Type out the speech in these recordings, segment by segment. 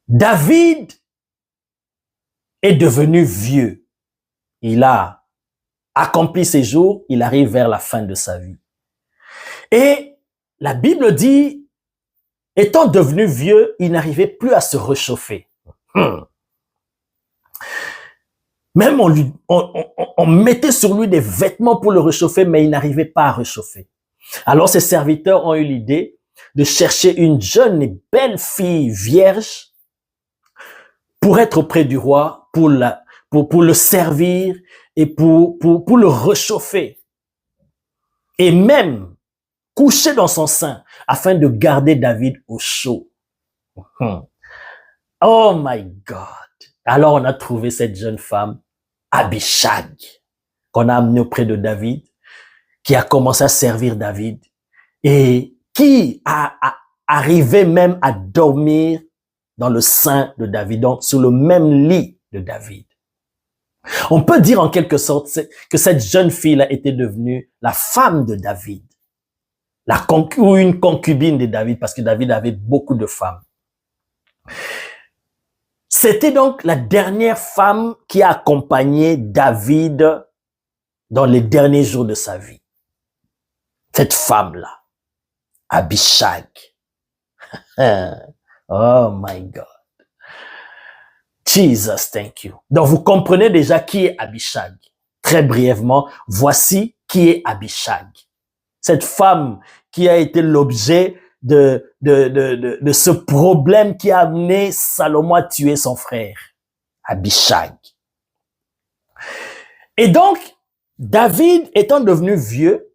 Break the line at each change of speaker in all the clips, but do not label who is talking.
David est devenu vieux. Il a accompli ses jours, il arrive vers la fin de sa vie. Et la Bible dit, étant devenu vieux, il n'arrivait plus à se réchauffer. Même on mettait sur lui des vêtements pour le réchauffer, mais il n'arrivait pas à réchauffer. Alors ses serviteurs ont eu l'idée de chercher une jeune et belle fille vierge pour être auprès du roi, pour le servir et pour le réchauffer. Et même coucher dans son sein afin de garder David au chaud. Oh my God! Alors on a trouvé cette jeune femme, Abishag, qu'on a amenée auprès de David, qui a commencé à servir David et qui a arrivé même à dormir dans le sein de David, donc sur le même lit de David. On peut dire en quelque sorte que cette jeune fille-là était devenue la femme de David, ou une concubine de David, parce que David avait beaucoup de femmes. C'était donc la dernière femme qui a accompagné David dans les derniers jours de sa vie. Cette femme-là, Abishag. Oh my God. Jesus, thank you. Donc vous comprenez déjà qui est Abishag. Très brièvement, voici qui est Abishag. Cette femme qui a été l'objet de ce problème qui a amené Salomon à tuer son frère, Abishag. Et donc, David étant devenu vieux,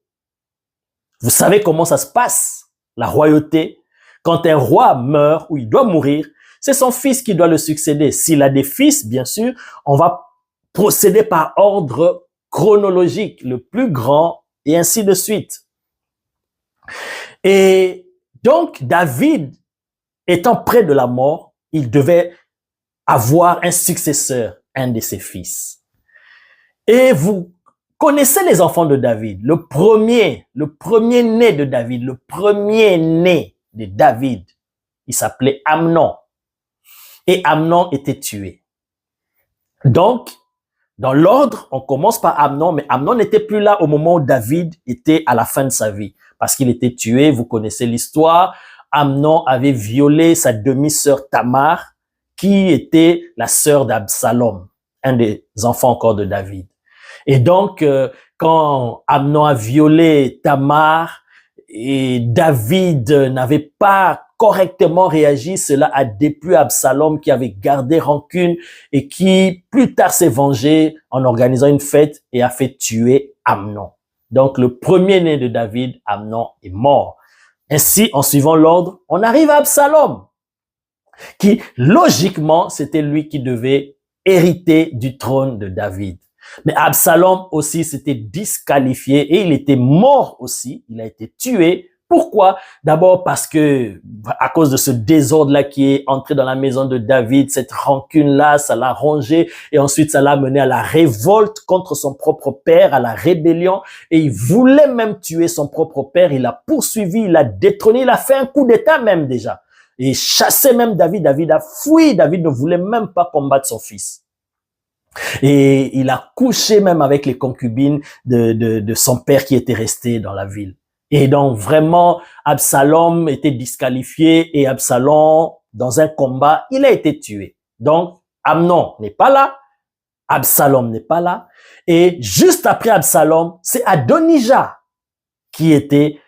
vous savez comment ça se passe, la royauté. Quand un roi meurt ou il doit mourir, c'est son fils qui doit le succéder. S'il a des fils, bien sûr, on va procéder par ordre chronologique, le plus grand et ainsi de suite. Et donc, David, étant près de la mort, il devait avoir un successeur, un de ses fils. Et vous connaissez les enfants de David. Le premier né de David, le premier né de David, il s'appelait Amnon. Et Amnon était tué. Donc, dans l'ordre, on commence par Amnon, mais Amnon n'était plus là au moment où David était à la fin de sa vie. Parce qu'il était tué, vous connaissez l'histoire. Amnon avait violé sa demi-sœur Tamar, qui était la sœur d'Absalom, un des enfants encore de David. Et donc, quand Amnon a violé Tamar et David n'avait pas correctement réagi, cela a déplu Absalom qui avait gardé rancune et qui plus tard s'est vengé en organisant une fête et a fait tuer Amnon. Donc, le premier-né de David, Amnon, est mort. Ainsi, en suivant l'ordre, on arrive à Absalom, qui, logiquement, c'était lui qui devait hériter du trône de David. Mais Absalom aussi s'était disqualifié et il était mort aussi. Il a été tué. Pourquoi? D'abord parce que, à cause de ce désordre-là qui est entré dans la maison de David, cette rancune-là, ça l'a rongé et ensuite ça l'a mené à la révolte contre son propre père, à la rébellion et il voulait même tuer son propre père. Il l'a poursuivi, il l'a détrôné, il a fait un coup d'état même déjà et chassé même David. David a fui, David ne voulait même pas combattre son fils. Et il a couché même avec les concubines de son père qui était resté dans la ville. Et donc vraiment, Absalom était disqualifié et Absalom, dans un combat, il a été tué. Donc, Amnon n'est pas là, Absalom n'est pas là. Et juste après Absalom, c'est Adonijah qui était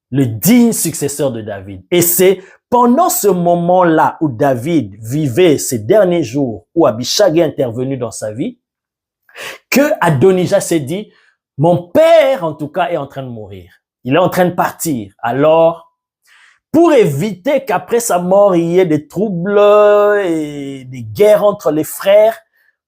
le digne successeur de David. Et c'est pendant ce moment-là où David vivait ses derniers jours, où Abishag est intervenu dans sa vie, que Adonijah s'est dit, mon père en tout cas est en train de mourir. Il est en train de partir. Alors, pour éviter qu'après sa mort, il y ait des troubles et des guerres entre les frères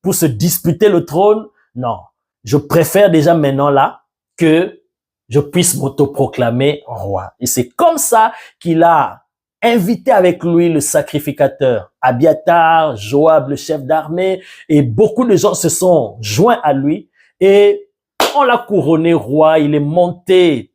pour se disputer le trône, non. Je préfère déjà maintenant là que je puisse m'autoproclamer roi. Et c'est comme ça qu'il a invité avec lui le sacrificateur Abiatar, Joab, le chef d'armée, et beaucoup de gens se sont joints à lui et on l'a couronné roi. Il est monté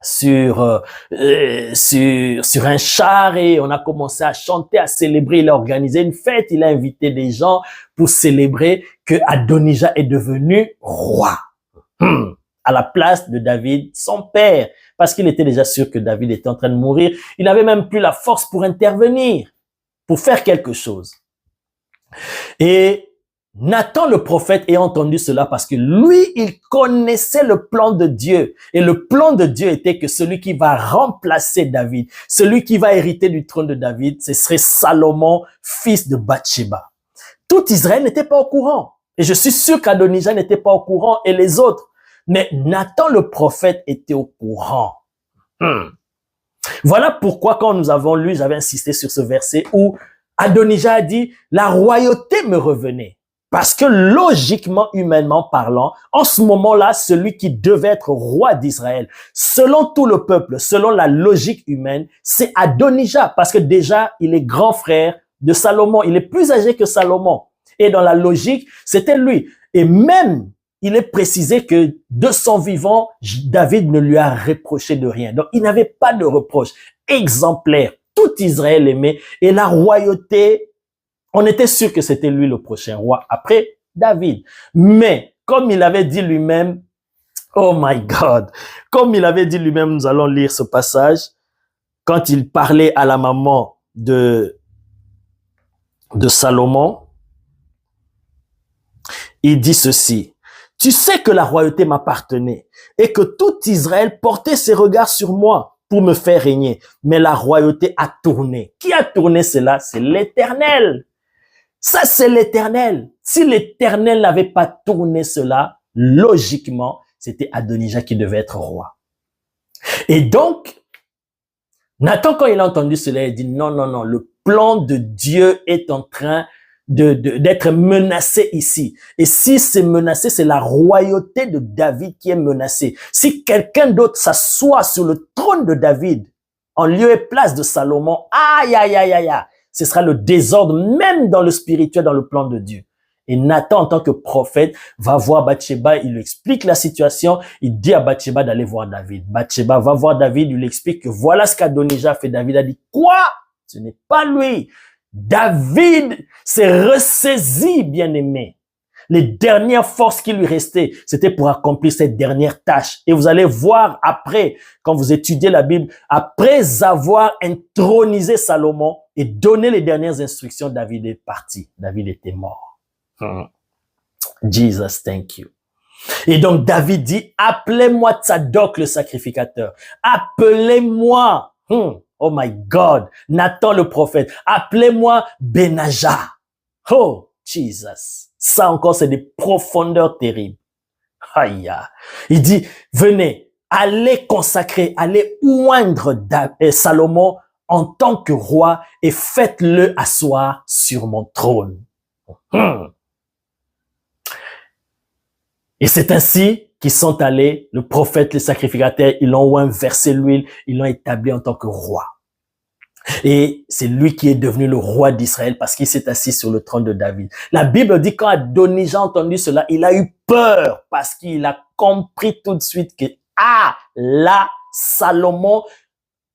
sur un char et on a commencé à chanter, à célébrer. Il a organisé une fête, il a invité des gens pour célébrer que Adonijah est devenu roi. À la place de David, son père, parce qu'il était déjà sûr que David était en train de mourir. Il n'avait même plus la force pour intervenir, pour faire quelque chose. Et Nathan le prophète ayant entendu cela parce que lui, il connaissait le plan de Dieu. Et le plan de Dieu était que celui qui va remplacer David, celui qui va hériter du trône de David, ce serait Salomon, fils de Bathsheba. Tout Israël n'était pas au courant. Et je suis sûr qu'Adonijah n'était pas au courant et les autres. Mais Nathan le prophète était au courant. Voilà pourquoi quand nous avons lu, j'avais insisté sur ce verset où Adonijah a dit, la royauté me revenait. Parce que logiquement, humainement parlant, en ce moment-là, celui qui devait être roi d'Israël, selon tout le peuple, selon la logique humaine, c'est Adonijah. Parce que déjà, il est grand frère de Salomon. Il est plus âgé que Salomon. Et dans la logique, c'était lui. Et même, il est précisé que de son vivant, David ne lui a reproché de rien. Donc, il n'avait pas de reproche. Exemplaire. Tout Israël aimait. Et la royauté, on était sûr que c'était lui le prochain roi après David. Mais, comme il avait dit lui-même, oh my God, comme il avait dit lui-même, nous allons lire ce passage, quand il parlait à la maman de Salomon, il dit ceci, « Tu sais que la royauté m'appartenait et que tout Israël portait ses regards sur moi pour me faire régner. Mais la royauté a tourné. » Qui a tourné cela? C'est l'Éternel. Ça, c'est l'Éternel. Si l'Éternel n'avait pas tourné cela, logiquement, c'était Adonijah qui devait être roi. Et donc, Nathan, quand il a entendu cela, il dit non, non, non, le plan de Dieu est en train d'être menacé ici. Et si c'est menacé, c'est la royauté de David qui est menacée. Si quelqu'un d'autre s'assoit sur le trône de David, en lieu et place de Salomon, aïe, aïe, aïe, aïe, aïe, ce sera le désordre, même dans le spirituel, dans le plan de Dieu. Et Nathan, en tant que prophète, va voir Bathsheba, il lui explique la situation, il dit à Bathsheba d'aller voir David. Bathsheba va voir David, il lui explique que voilà ce qu'Adonijah a fait. David a dit, quoi? Ce n'est pas lui. David s'est ressaisi, bien-aimé. Les dernières forces qui lui restaient, c'était pour accomplir cette dernière tâche. Et vous allez voir après, quand vous étudiez la Bible, après avoir intronisé Salomon et donné les dernières instructions, David est parti. David était mort. Jesus, thank you. Et donc David dit, appelez-moi Tsadok le sacrificateur. Appelez-moi, oh my God, Nathan le prophète. Appelez-moi Benajah. Oh, Jesus. Ça encore, c'est des profondeurs terribles. Aïe. Il dit, venez, allez consacrer, allez oindre Salomon en tant que roi et faites-le asseoir sur mon trône. Et c'est ainsi qu'ils sont allés, le prophète, les sacrificateurs, ils l'ont versé l'huile, ils l'ont établi en tant que roi. Et c'est lui qui est devenu le roi d'Israël parce qu'il s'est assis sur le trône de David. La Bible dit quand Adonijah a entendu cela, il a eu peur parce qu'il a compris tout de suite que, là, Salomon,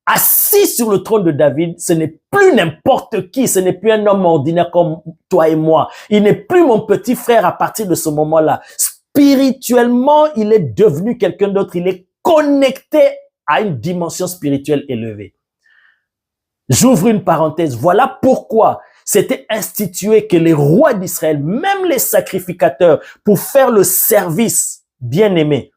assis sur le trône de David, ce n'est plus n'importe qui, ce n'est plus un homme ordinaire comme toi et moi. Il n'est plus mon petit frère à partir de ce moment-là. Spirituellement, il est devenu quelqu'un d'autre. Il est connecté à une dimension spirituelle élevée. J'ouvre une parenthèse. Voilà pourquoi c'était institué que les rois d'Israël, même les sacrificateurs, pour faire le service bien-aimé,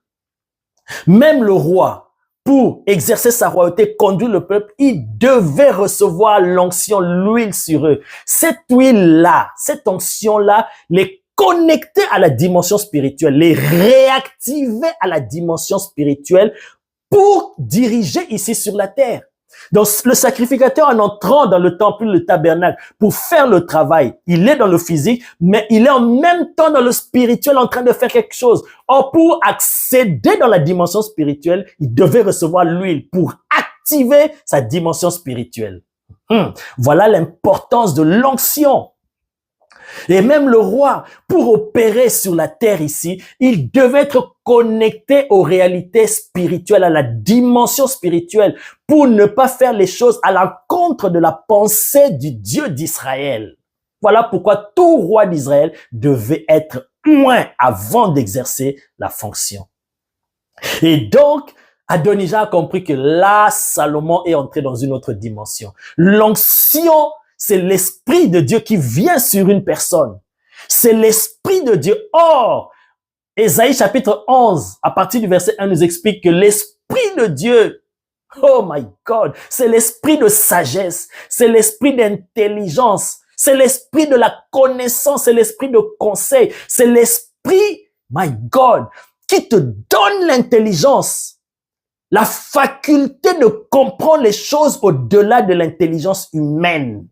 même le roi, pour exercer sa royauté, conduire le peuple, il devait recevoir l'onction, l'huile sur eux. Cette huile-là, cette onction-là, les connecter à la dimension spirituelle, les réactiver à la dimension spirituelle pour diriger ici sur la terre. Donc, le sacrificateur, en entrant dans le temple, le tabernacle, pour faire le travail, il est dans le physique, mais il est en même temps dans le spirituel en train de faire quelque chose. Or, pour accéder dans la dimension spirituelle, il devait recevoir l'huile pour activer sa dimension spirituelle. Voilà l'importance de l'onction. Et même le roi, pour opérer sur la terre ici, il devait être connecté aux réalités spirituelles, à la dimension spirituelle, pour ne pas faire les choses à l'encontre de la pensée du Dieu d'Israël. Voilà pourquoi tout roi d'Israël devait être loin avant d'exercer la fonction. Et donc, Adonijah a compris que là, Salomon est entré dans une autre dimension. L'onction, c'est l'Esprit de Dieu qui vient sur une personne. C'est l'Esprit de Dieu. Or, Ésaïe chapitre 11, à partir du verset 1, nous explique que l'Esprit de Dieu, oh my God, c'est l'Esprit de sagesse, c'est l'Esprit d'intelligence, c'est l'Esprit de la connaissance, c'est l'Esprit de conseil, c'est l'Esprit, my God, qui te donne l'intelligence, la faculté de comprendre les choses au-delà de l'intelligence humaine,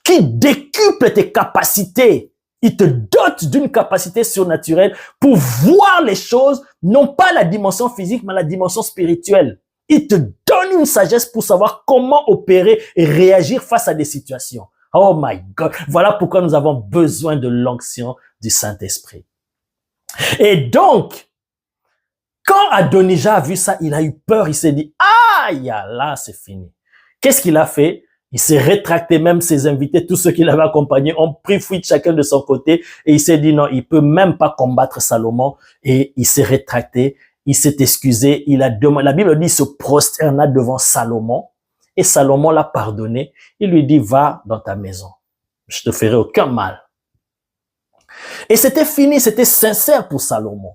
qui décuple tes capacités. Il te dote d'une capacité surnaturelle pour voir les choses, non pas la dimension physique, mais la dimension spirituelle. Il te donne une sagesse pour savoir comment opérer et réagir face à des situations. Oh my God! Voilà pourquoi nous avons besoin de l'onction du Saint-Esprit. Et donc, quand Adonijah a vu ça, il a eu peur, il s'est dit, aïe, là, c'est fini. Qu'est-ce qu'il a fait? Il s'est rétracté, même ses invités, tous ceux qui l'avaient accompagné, ont pris fuite chacun de son côté, et il s'est dit non, il peut même pas combattre Salomon, et il s'est rétracté, il s'est excusé, il a demandé, la Bible dit, il se prosterna devant Salomon, et Salomon l'a pardonné, il lui dit, va dans ta maison, je te ferai aucun mal. Et c'était fini, c'était sincère pour Salomon.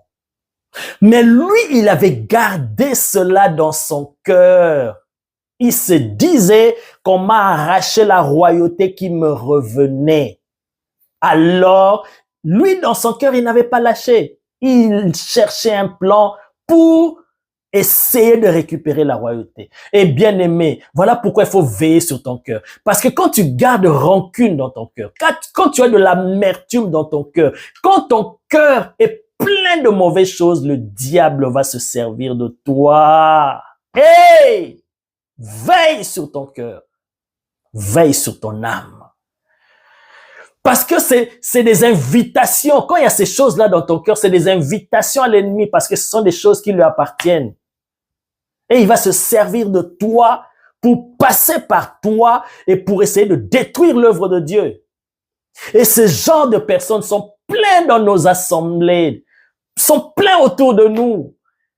Mais lui, il avait gardé cela dans son cœur. Il se disait qu'on m'a arraché la royauté qui me revenait. Alors, lui, dans son cœur, il n'avait pas lâché. Il cherchait un plan pour essayer de récupérer la royauté. Et bien aimé, voilà pourquoi il faut veiller sur ton cœur. Parce que quand tu gardes rancune dans ton cœur, quand tu as de l'amertume dans ton cœur, quand ton cœur est plein de mauvaises choses, le diable va se servir de toi. Hey! Veille sur ton cœur. Veille sur ton âme. Parce que c'est des invitations. Quand il y a ces choses-là dans ton cœur, c'est des invitations à l'ennemi parce que ce sont des choses qui lui appartiennent. Et il va se servir de toi pour passer par toi et pour essayer de détruire l'œuvre de Dieu. Et ce genre de personnes sont pleins dans nos assemblées, sont pleins autour de nous.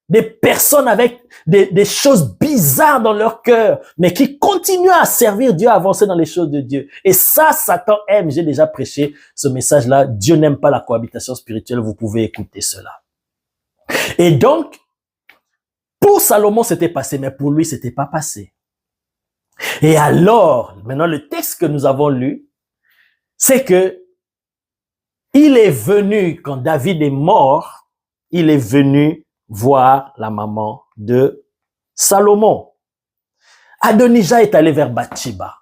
Des personnes avec des choses bizarres dans leur cœur, mais qui continuent à servir Dieu, à avancer dans les choses de Dieu. Et ça, Satan aime. J'ai déjà prêché ce message-là. Dieu n'aime pas la cohabitation spirituelle. Vous pouvez écouter cela. Et donc, pour Salomon, c'était passé, mais pour lui, c'était pas passé. Et alors, maintenant, le texte que nous avons lu, c'est que il est venu, quand David est mort, il est venu voir la maman de Salomon. Adonijah est allé vers Bathsheba.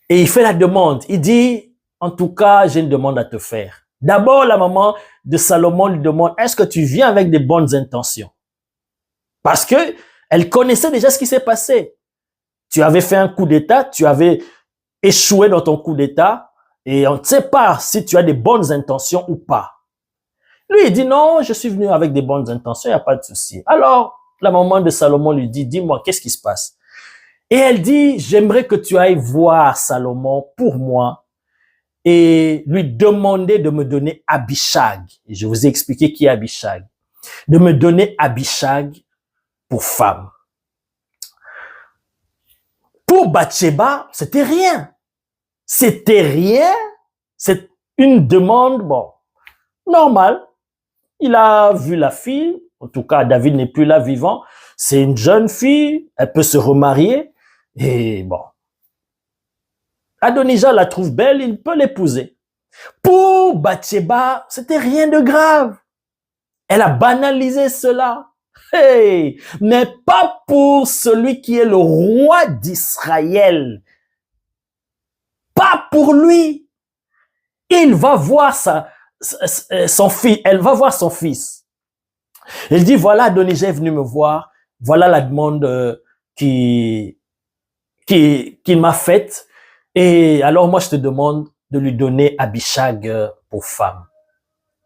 Et il fait la demande. Il dit, en tout cas, j'ai une demande à te faire. D'abord, la maman de Salomon lui demande, est-ce que tu viens avec des bonnes intentions? Parce que elle connaissait déjà ce qui s'est passé. Tu avais fait un coup d'État, tu avais échoué dans ton coup d'État, et on ne sait pas si tu as des bonnes intentions ou pas. Lui, il dit non, je suis venu avec des bonnes intentions, il n'y a pas de souci. Alors, la maman de Salomon lui dit, dis-moi, qu'est-ce qui se passe? Et elle dit, j'aimerais que tu ailles voir Salomon pour moi et lui demander de me donner Abishag. Et je vous ai expliqué qui est Abishag. De me donner Abishag pour femme. Pour Bathsheba, c'était rien. C'était rien. C'est une demande, bon, normale. Il a vu la fille, en tout cas David n'est plus là vivant, c'est une jeune fille, elle peut se remarier, et bon. Adonijah la trouve belle, il peut l'épouser. Pour Bathsheba, c'était rien de grave. Elle a banalisé cela. Hey! Mais pas pour celui qui est le roi d'Israël. Pas pour lui. Il va voir son fils, elle va voir son fils. Elle dit, voilà, Adonijah est venu me voir, voilà la demande qu'il m'a faite, et alors moi je te demande de lui donner Abishag pour femme.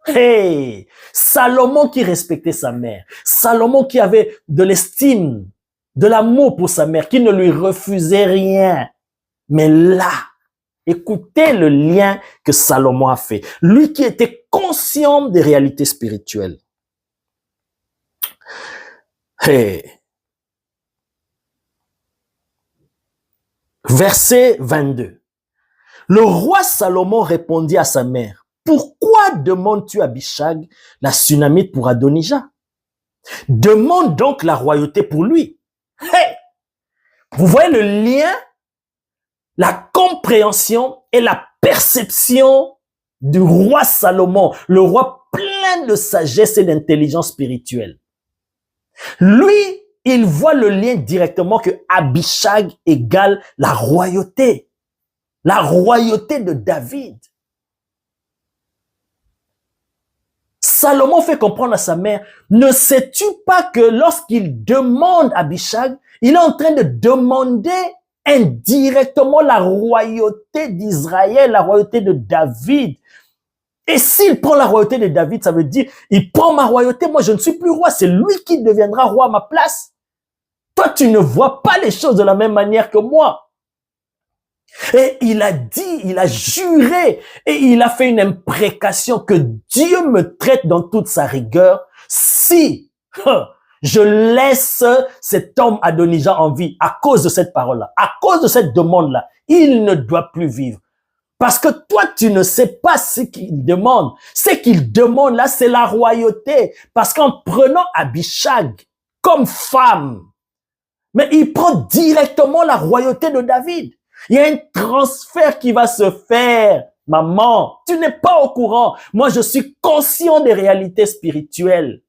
Hey! Salomon qui respectait sa mère. Salomon qui avait de l'estime, de l'amour pour sa mère, qui ne lui refusait rien. Mais là, écoutez le lien que Salomon a fait. Lui qui était conscient des réalités spirituelles. Hey. Verset 22. Le roi Salomon répondit à sa mère, « Pourquoi demandes-tu Abishag, la Sunamite, pour Adonijah? Demande donc la royauté pour lui. » Hey! Vous voyez le lien, la compréhension et la perception du roi Salomon, le roi plein de sagesse et d'intelligence spirituelle. Lui, il voit le lien directement que Abishag égale la royauté de David. Salomon fait comprendre à sa mère, ne sais-tu pas que lorsqu'il demande Abishag, il est en train de demander indirectement la royauté d'Israël, la royauté de David. Et s'il prend la royauté de David, ça veut dire, il prend ma royauté, moi je ne suis plus roi, c'est lui qui deviendra roi à ma place. Toi, tu ne vois pas les choses de la même manière que moi. Et il a dit, il a juré, et il a fait une imprécation que Dieu me traite dans toute sa rigueur si je laisse cet homme Adonijah en vie à cause de cette parole-là, à cause de cette demande-là. Il ne doit plus vivre. Parce que toi, tu ne sais pas ce qu'il demande. Ce qu'il demande là, c'est la royauté. Parce qu'en prenant Abishag comme femme, mais il prend directement la royauté de David. Il y a un transfert qui va se faire. Maman, tu n'es pas au courant. Moi, je suis conscient des réalités spirituelles.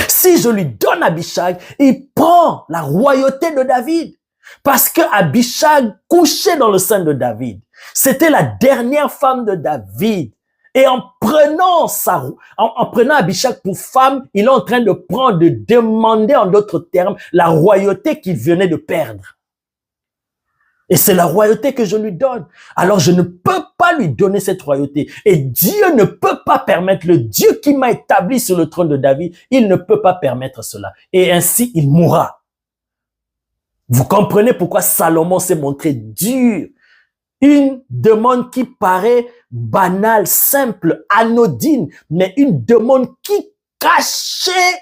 Si je lui donne Abishag, il prend la royauté de David. Parce que Abishag couchait dans le sein de David. C'était la dernière femme de David. Et en prenant Abishag pour femme, il est en train de demander en d'autres termes, la royauté qu'il venait de perdre. Et c'est la royauté que je lui donne. Alors je ne peux pas lui donner cette royauté. Et Dieu ne peut pas permettre, le Dieu qui m'a établi sur le trône de David, il ne peut pas permettre cela. Et ainsi, il mourra. Vous comprenez pourquoi Salomon s'est montré dur. Une demande qui paraît banale, simple, anodine, mais une demande qui cachait,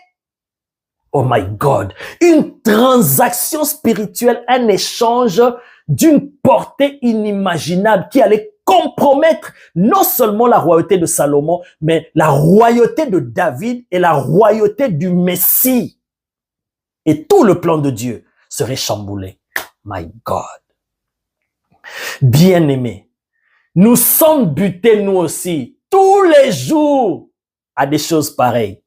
oh my God, une transaction spirituelle, un échange d'une portée inimaginable qui allait compromettre non seulement la royauté de Salomon, mais la royauté de David et la royauté du Messie. Et tout le plan de Dieu serait chamboulé. My God. Bien-aimés, nous sommes butés nous aussi, tous les jours, à des choses pareilles.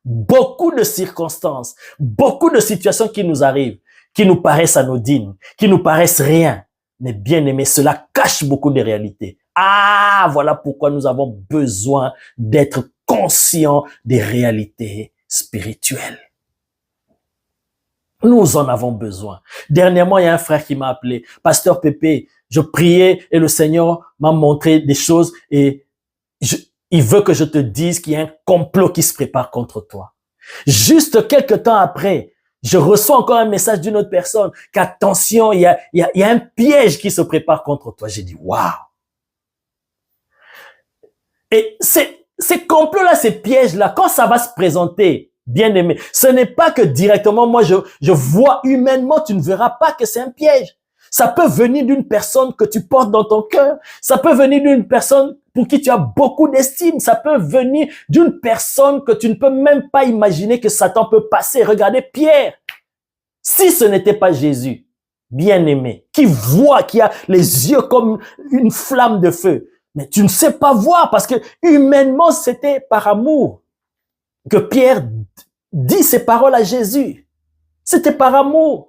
Beaucoup de circonstances, beaucoup de situations qui nous arrivent, qui nous paraissent anodines, qui nous paraissent rien. Mais bien-aimés, cela cache beaucoup de réalités. Ah, voilà pourquoi nous avons besoin d'être conscients des réalités spirituelles. Nous en avons besoin. Dernièrement, il y a un frère qui m'a appelé. Pasteur Pépé, je priais et le Seigneur m'a montré des choses et il veut que je te dise qu'il y a un complot qui se prépare contre toi. Juste quelques temps après, je reçois encore un message d'une autre personne qu'attention, il y a un piège qui se prépare contre toi. J'ai dit, waouh! Et ces complots-là, ces pièges-là, quand ça va se présenter, bien aimé, ce n'est pas que directement, moi, je vois humainement, tu ne verras pas que c'est un piège. Ça peut venir d'une personne que tu portes dans ton cœur. Ça peut venir d'une personne pour qui tu as beaucoup d'estime. Ça peut venir d'une personne que tu ne peux même pas imaginer que Satan peut passer. Regardez Pierre. Si ce n'était pas Jésus, bien-aimé, qui voit, qui a les yeux comme une flamme de feu, mais tu ne sais pas voir parce que humainement, c'était par amour que Pierre dit ces paroles à Jésus. C'était par amour.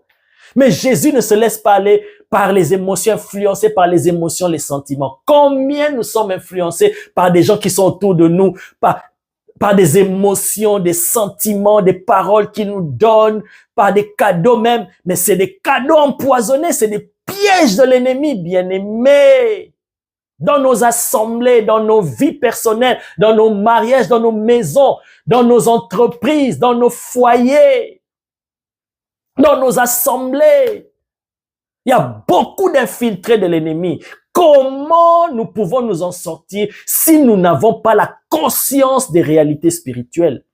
Mais Jésus ne se laisse pas aller par les émotions, influencés par les émotions, les sentiments. Combien nous sommes influencés par des gens qui sont autour de nous, par des émotions, des sentiments, des paroles qu'ils nous donnent, par des cadeaux même. Mais c'est des cadeaux empoisonnés, c'est des pièges de l'ennemi, bien-aimé. dans nos assemblées, dans nos vies personnelles, dans nos mariages, dans nos maisons, dans nos entreprises, dans nos foyers, dans nos assemblées. Il y a beaucoup d'infiltrés de l'ennemi. Comment nous pouvons nous en sortir si nous n'avons pas la conscience des réalités spirituelles?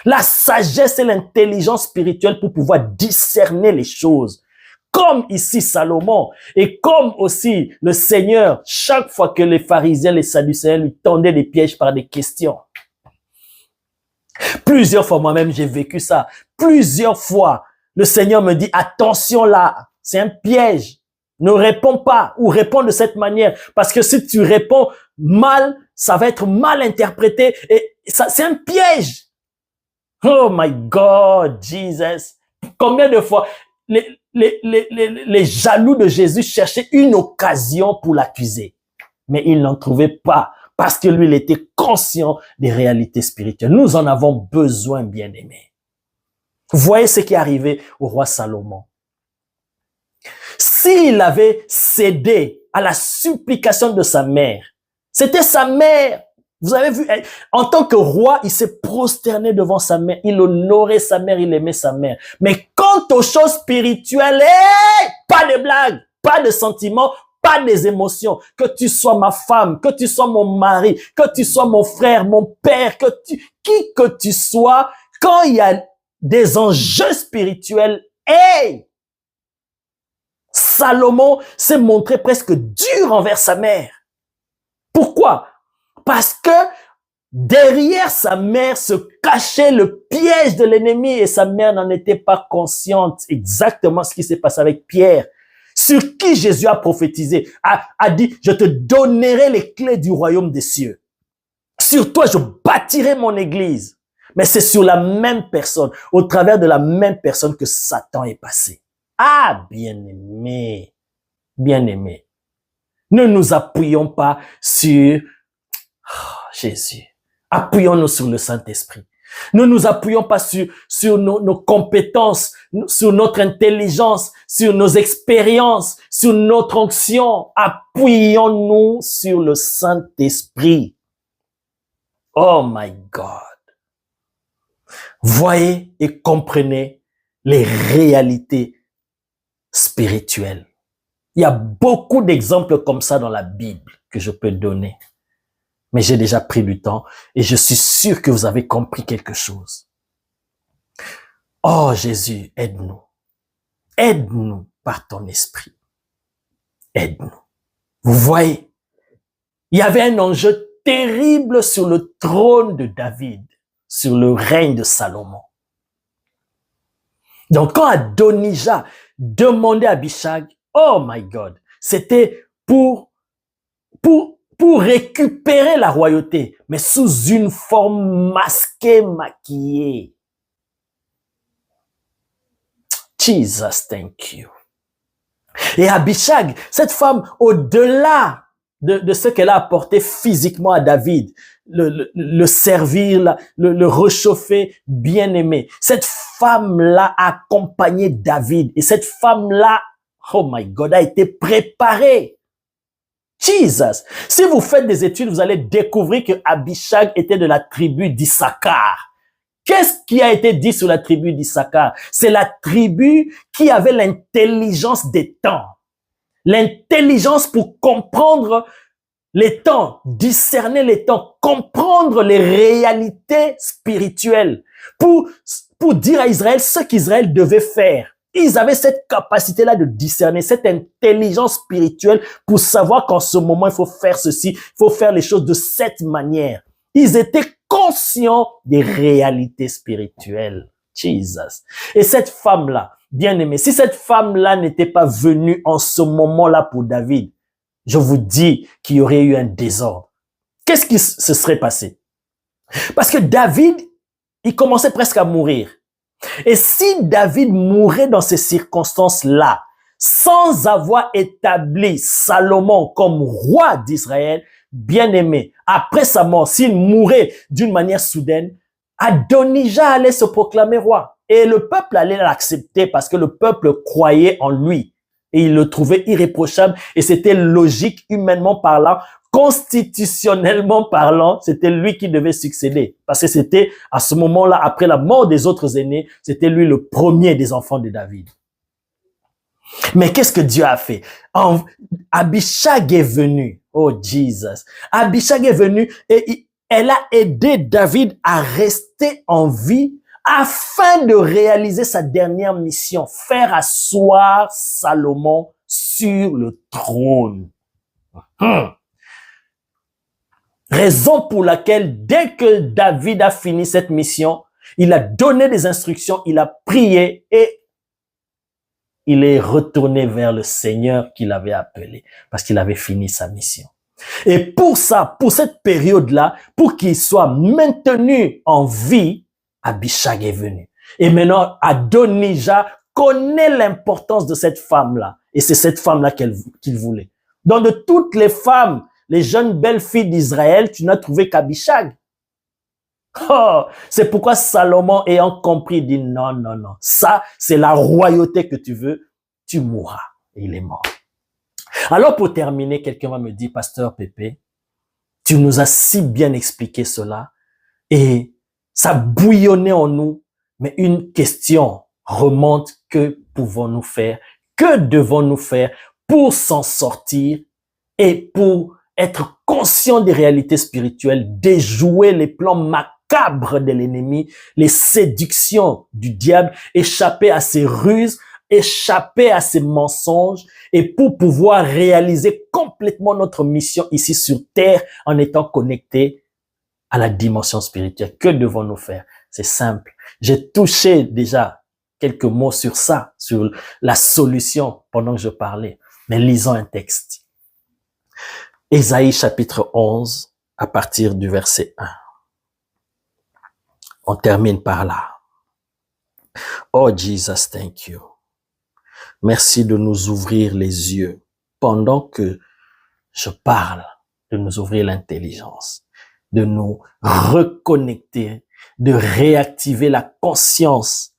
La sagesse et l'intelligence spirituelle pour pouvoir discerner les choses. Comme ici Salomon et comme aussi le Seigneur, chaque fois que les pharisiens, les sadducéens lui tendaient des pièges par des questions. Plusieurs fois, moi-même, j'ai vécu ça. Plusieurs fois, le Seigneur me dit, attention là, c'est un piège. Ne réponds pas ou réponds de cette manière. Parce que si tu réponds mal, ça va être mal interprété et ça, c'est un piège. Oh my God, Jesus. Combien de fois les jaloux de Jésus cherchaient une occasion pour l'accuser. Mais ils n'en trouvaient pas parce que lui, il était conscient des réalités spirituelles. Nous en avons besoin, bien-aimés. Vous voyez ce qui est arrivé au roi Salomon. S'il avait cédé à la supplication de sa mère, c'était sa mère. Vous avez vu, en tant que roi, il s'est prosterné devant sa mère. Il honorait sa mère, il aimait sa mère. Mais quant aux choses spirituelles, pas de blagues, pas de sentiments, pas des émotions. Que tu sois ma femme, que tu sois mon mari, que tu sois mon frère, mon père, qui que tu sois, quand il y a des enjeux spirituels, Salomon s'est montré presque dur envers sa mère. Pourquoi? Parce que derrière sa mère se cachait le piège de l'ennemi et sa mère n'en était pas consciente. Exactement ce qui s'est passé avec Pierre, sur qui Jésus a prophétisé, a dit, je te donnerai les clés du royaume des cieux. Sur toi, je bâtirai mon église. Mais c'est sur la même personne, au travers de la même personne que Satan est passé. Ah, bien-aimé, bien-aimé. Ne nous appuyons pas sur Jésus. Appuyons-nous sur le Saint-Esprit. Ne nous appuyons pas sur nos compétences, sur notre intelligence, sur nos expériences, sur notre onction. Appuyons-nous sur le Saint-Esprit. Oh my God. Voyez et comprenez les réalités spirituelles. Il y a beaucoup d'exemples comme ça dans la Bible que je peux donner. Mais j'ai déjà pris du temps et je suis sûr que vous avez compris quelque chose. Oh Jésus, aide-nous. Aide-nous par ton esprit. Aide-nous. Vous voyez, il y avait un enjeu terrible sur le trône de David, sur le règne de Salomon. Donc quand Adonijah demandait à Abishag, oh my God, c'était pour récupérer la royauté, mais sous une forme masquée, maquillée. Jesus, thank you. Et Abishag, cette femme, au-delà de ce qu'elle a apporté physiquement à David, le servir, le réchauffer, bien aimé. Cette femme-là a accompagné David. Et cette femme-là, oh my God, a été préparée. Jesus. Si vous faites des études, vous allez découvrir que Abishag était de la tribu d'Issachar. Qu'est-ce qui a été dit sur la tribu d'Issachar? C'est la tribu qui avait l'intelligence des temps. L'intelligence pour comprendre les temps, discerner les temps, comprendre les réalités spirituelles, pour dire à Israël ce qu'Israël devait faire. Ils avaient cette capacité-là de discerner, cette intelligence spirituelle pour savoir qu'en ce moment, il faut faire ceci, il faut faire les choses de cette manière. Ils étaient conscients des réalités spirituelles. Jesus. Et cette femme-là, bien aimée, si cette femme-là n'était pas venue en ce moment-là pour David, je vous dis qu'il y aurait eu un désordre. Qu'est-ce qui se serait passé? Parce que David, il commençait presque à mourir. Et si David mourait dans ces circonstances-là, sans avoir établi Salomon comme roi d'Israël, bien aimé, après sa mort, s'il mourait d'une manière soudaine, Adonijah allait se proclamer roi. Et le peuple allait l'accepter parce que le peuple croyait en lui. Et il le trouvait irréprochable. Et c'était logique, humainement parlant, constitutionnellement parlant, c'était lui qui devait succéder. Parce que c'était à ce moment-là, après la mort des autres aînés, c'était lui le premier des enfants de David. Mais qu'est-ce que Dieu a fait? Abishag est venu. Oh Jesus. Abishag est venu et elle a aidé David à rester en vie afin de réaliser sa dernière mission, faire asseoir Salomon sur le trône. Raison pour laquelle, dès que David a fini cette mission, il a donné des instructions, il a prié et il est retourné vers le Seigneur qu'il avait appelé parce qu'il avait fini sa mission. Et pour ça, pour cette période-là, pour qu'il soit maintenu en vie, Abishag est venu. Et maintenant, Adonijah connaît l'importance de cette femme-là. Et c'est cette femme-là qu'il voulait. Donc, de toutes les femmes, les jeunes belles filles d'Israël, tu n'as trouvé qu'Abishag. Oh, c'est pourquoi Salomon, ayant compris, dit non, non, non. Ça, c'est la royauté que tu veux, tu mourras. Et il est mort. Alors, pour terminer, quelqu'un va me dire, Pasteur Pépé, tu nous as si bien expliqué cela et ça bouillonnait en nous. Mais une question remonte, que pouvons-nous faire? Que devons-nous faire pour s'en sortir et pour être conscient des réalités spirituelles, déjouer les plans macabres de l'ennemi, les séductions du diable, échapper à ses ruses, échapper à ses mensonges et pour pouvoir réaliser complètement notre mission ici sur terre en étant connecté à la dimension spirituelle. Que devons-nous faire? C'est simple. J'ai touché déjà quelques mots sur ça, sur la solution pendant que je parlais. Mais lisons un texte. Ésaïe chapitre 11 à partir du verset 1. On termine par là. Oh Jesus, thank you. Merci de nous ouvrir les yeux pendant que je parle, de nous ouvrir l'intelligence, de nous reconnecter, de réactiver la conscience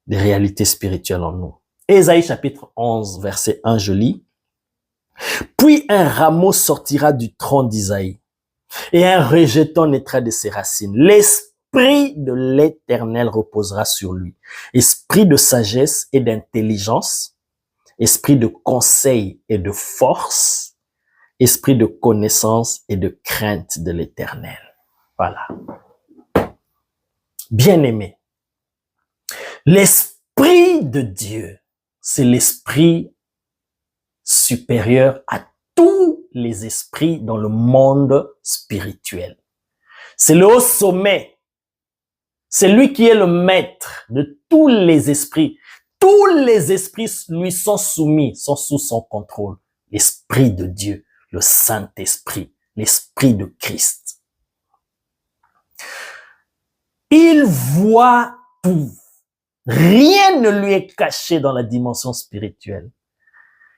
des réalités spirituelles en nous. Ésaïe chapitre 11, verset 1, je lis. Puis un rameau sortira du tronc d'Isaïe et un rejeton naîtra de ses racines. L'esprit de l'Éternel reposera sur lui. Esprit de sagesse et d'intelligence, esprit de conseil et de force, esprit de connaissance et de crainte de l'Éternel. Voilà. Bien-aimé, l'Esprit de Dieu, c'est l'esprit supérieur à tous les esprits dans le monde spirituel. C'est le haut sommet. C'est lui qui est le maître de tous les esprits. Tous les esprits lui sont soumis, sont sous son contrôle. L'Esprit de Dieu, le Saint-Esprit, l'Esprit de Christ. Il voit tout. Rien ne lui est caché dans la dimension spirituelle.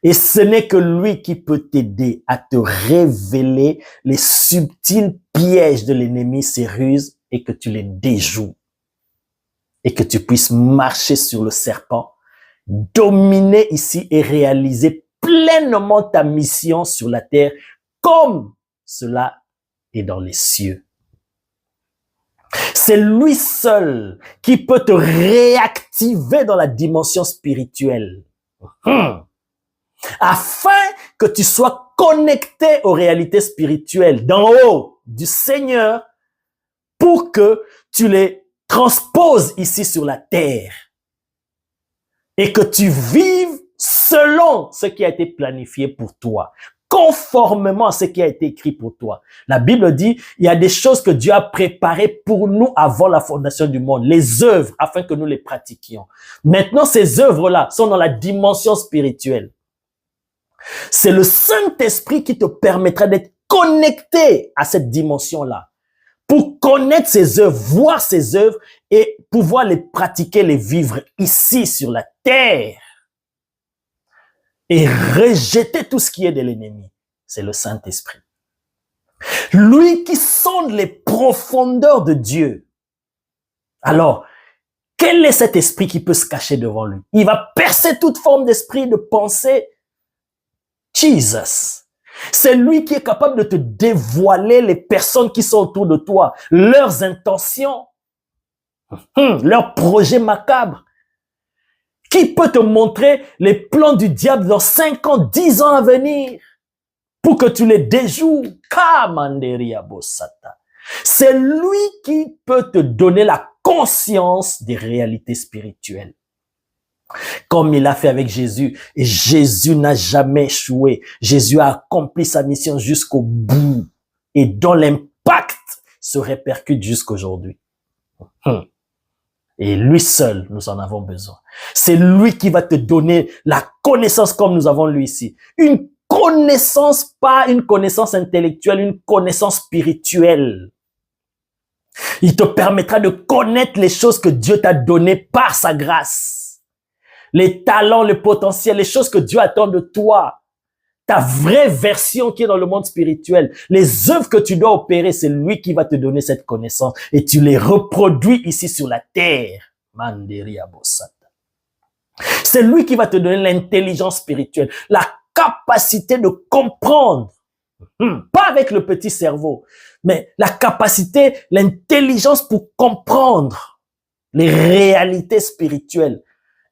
Et ce n'est que lui qui peut t'aider à te révéler les subtils pièges de l'ennemi, ses ruses, et que tu les déjoues. Et que tu puisses marcher sur le serpent, dominer ici et réaliser pleinement ta mission sur la terre, comme cela est dans les cieux. C'est lui seul qui peut te réactiver dans la dimension spirituelle. Afin que tu sois connecté aux réalités spirituelles d'en haut du Seigneur pour que tu les transposes ici sur la terre et que tu vives selon ce qui a été planifié pour toi, conformément à ce qui a été écrit pour toi. La Bible dit, il y a des choses que Dieu a préparées pour nous avant la fondation du monde, les œuvres, afin que nous les pratiquions. Maintenant, ces œuvres-là sont dans la dimension spirituelle. C'est le Saint-Esprit qui te permettra d'être connecté à cette dimension-là pour connaître ses œuvres, voir ses œuvres et pouvoir les pratiquer, les vivre ici sur la terre et rejeter tout ce qui est de l'ennemi. C'est le Saint-Esprit. Lui qui sonde les profondeurs de Dieu. Alors, quel est cet esprit qui peut se cacher devant lui? Il va percer toute forme d'esprit, de pensée. Jesus. C'est lui qui est capable de te dévoiler les personnes qui sont autour de toi, leurs intentions, leurs projets macabres. Qui peut te montrer les plans du diable dans 5 ans, 10 ans à venir pour que tu les déjoues? C'est lui qui peut te donner la conscience des réalités spirituelles. Comme il a fait avec Jésus. Et Jésus n'a jamais échoué. Jésus a accompli sa mission jusqu'au bout. Et dont l'impact se répercute jusqu'aujourd'hui. Et lui seul, nous en avons besoin. C'est lui qui va te donner la connaissance comme nous avons lu ici. Une connaissance, pas une connaissance intellectuelle, une connaissance spirituelle. Il te permettra de connaître les choses que Dieu t'a données par sa grâce. Les talents, le potentiel, les choses que Dieu attend de toi. Ta vraie version qui est dans le monde spirituel. Les œuvres que tu dois opérer, c'est lui qui va te donner cette connaissance. Et tu les reproduis ici sur la terre. C'est lui qui va te donner l'intelligence spirituelle. La capacité de comprendre. Pas avec le petit cerveau. Mais la capacité, l'intelligence pour comprendre les réalités spirituelles.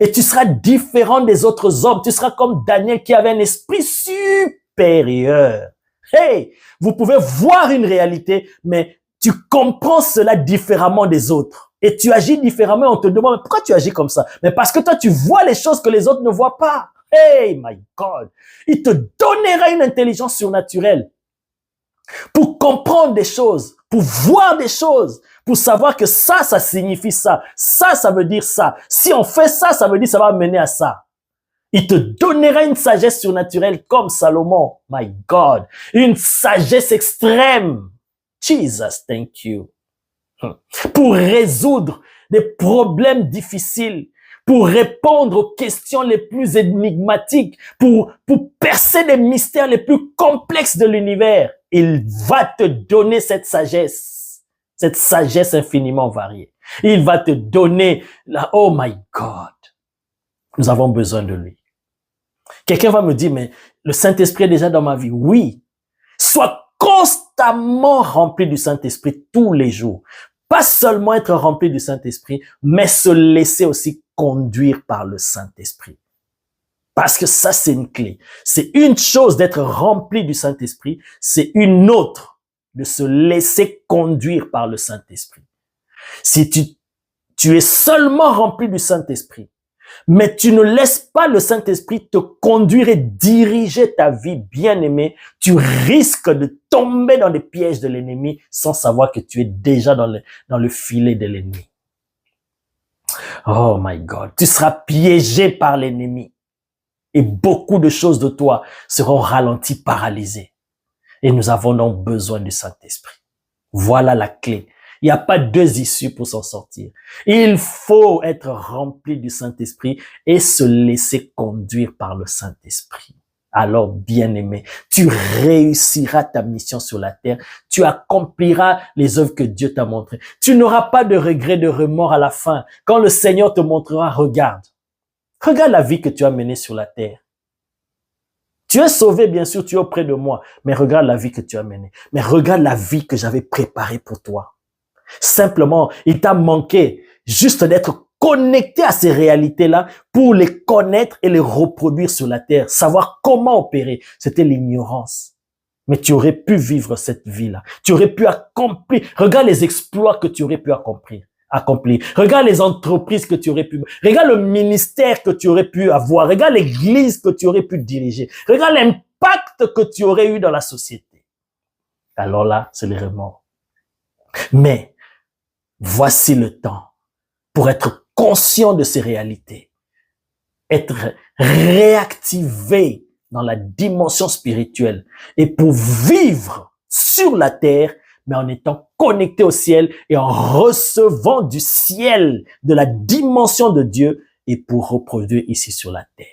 Et tu seras différent des autres hommes. Tu seras comme Daniel qui avait un esprit supérieur. Hey, vous pouvez voir une réalité, mais tu comprends cela différemment des autres. Et tu agis différemment. On te demande, mais pourquoi tu agis comme ça? Mais parce que toi, tu vois les choses que les autres ne voient pas. Hey, my God. Il te donnera une intelligence surnaturelle pour comprendre des choses, pour voir des choses, pour savoir que ça signifie ça. Ça veut dire ça. Si on fait ça, ça veut dire ça va mener à ça. Il te donnera une sagesse surnaturelle comme Salomon. My God. Une sagesse extrême. Jesus, thank you. Pour résoudre des problèmes difficiles, pour répondre aux questions les plus énigmatiques, pour percer les mystères les plus complexes de l'univers. Il va te donner cette sagesse infiniment variée. Il va te donner oh my God. Nous avons besoin de lui. Quelqu'un va me dire, mais le Saint-Esprit est déjà dans ma vie. Oui. Sois constamment rempli du Saint-Esprit tous les jours. Pas seulement être rempli du Saint-Esprit, mais se laisser aussi conduire par le Saint-Esprit. Parce que ça, c'est une clé. C'est une chose d'être rempli du Saint-Esprit, c'est une autre de se laisser conduire par le Saint-Esprit. Si tu es seulement rempli du Saint-Esprit, mais tu ne laisses pas le Saint-Esprit te conduire et diriger ta vie, bien-aimé, tu risques de tomber dans les pièges de l'ennemi sans savoir que tu es déjà dans le filet de l'ennemi. Oh my God, tu seras piégé par l'ennemi et beaucoup de choses de toi seront ralenties, paralysées. Et nous avons donc besoin du Saint-Esprit. Voilà la clé. Il n'y a pas deux issues pour s'en sortir. Il faut être rempli du Saint-Esprit et se laisser conduire par le Saint-Esprit. Alors, bien-aimé, tu réussiras ta mission sur la terre. Tu accompliras les œuvres que Dieu t'a montrées. Tu n'auras pas de regrets, de remords à la fin. Quand le Seigneur te montrera, regarde. Regarde la vie que tu as menée sur la terre. Tu es sauvé, bien sûr, tu es auprès de moi. Mais regarde la vie que tu as menée. Mais regarde la vie que j'avais préparée pour toi. Simplement, il t'a manqué juste d'être connecté à ces réalités-là pour les connaître et les reproduire sur la terre. Savoir comment opérer. C'était l'ignorance. Mais tu aurais pu vivre cette vie-là. Tu aurais pu accomplir. Regarde les exploits que tu aurais pu accomplir. Regarde les entreprises que tu aurais pu. Regarde le ministère que tu aurais pu avoir. Regarde l'église que tu aurais pu diriger. Regarde l'impact que tu aurais eu dans la société. Alors là, c'est les remords. Mais voici le temps pour être conscient de ces réalités, être réactivé dans la dimension spirituelle et pour vivre sur la terre, mais en étant connecté au ciel et en recevant du ciel, de la dimension de Dieu et pour reproduire ici sur la terre.